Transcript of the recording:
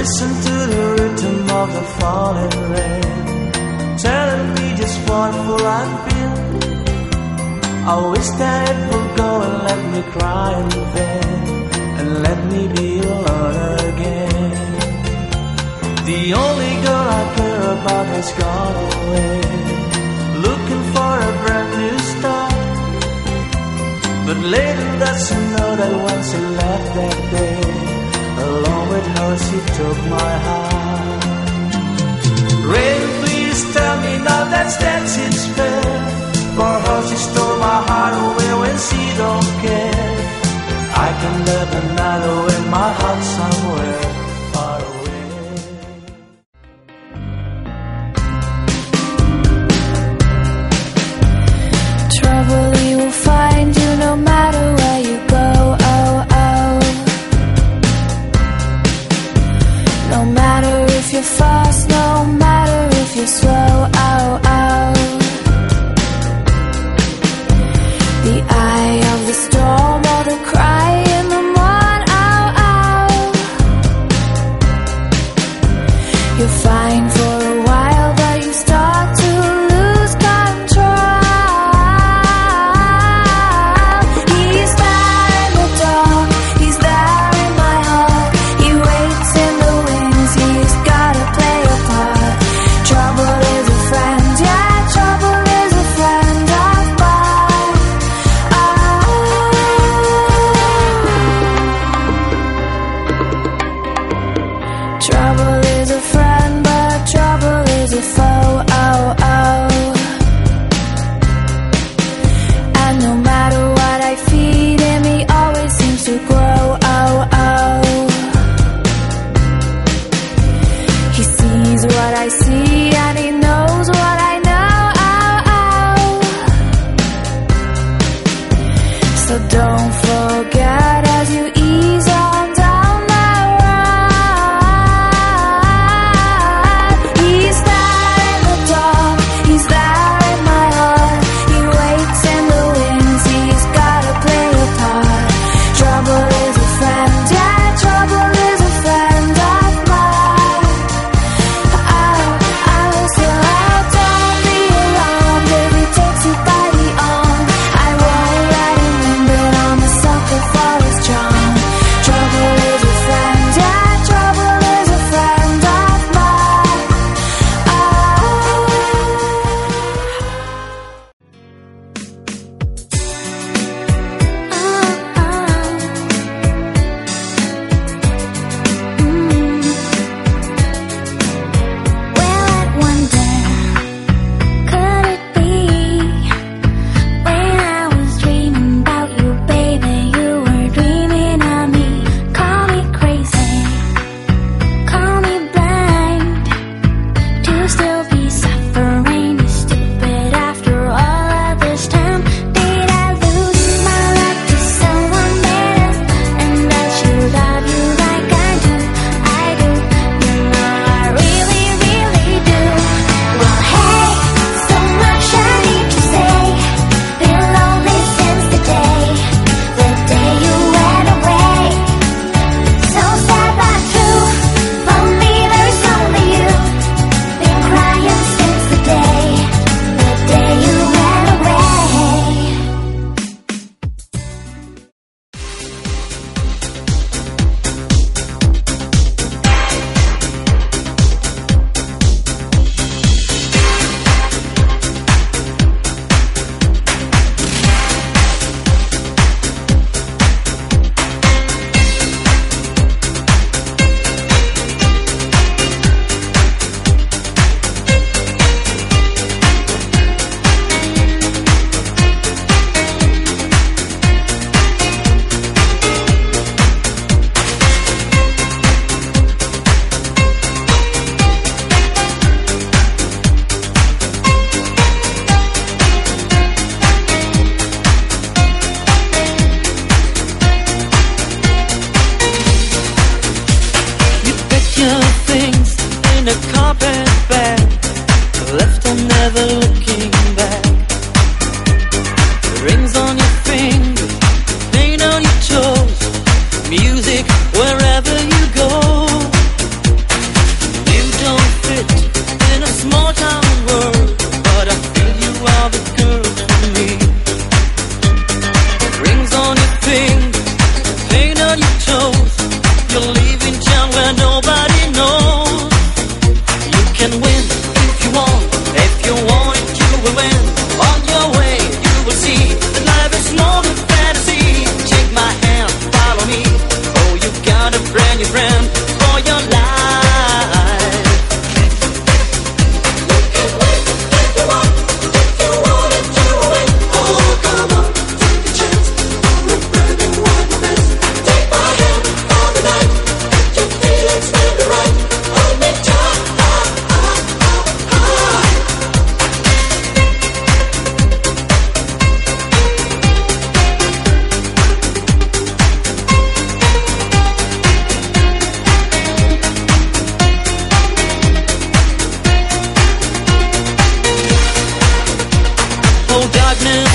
Listen to the rhythm of the falling rain, telling me just what will I feel. I wish that it would go and let me cry in vain, and let me be alone again. The only girl I care about has gone away, looking for a brand new start. But little does she know that when she left that day, along with her she took my heart. Rain, please tell me now that's it's fair. For her she stole my heart away when she don't care. I can live another with my heart somewhere far away. Trouble you will find you no matter where you go, oh, oh. No matter if you're fast, no matter if you're slow, oh, oh. The eye of the storm or the cry in the morn, oh, oh. darkness.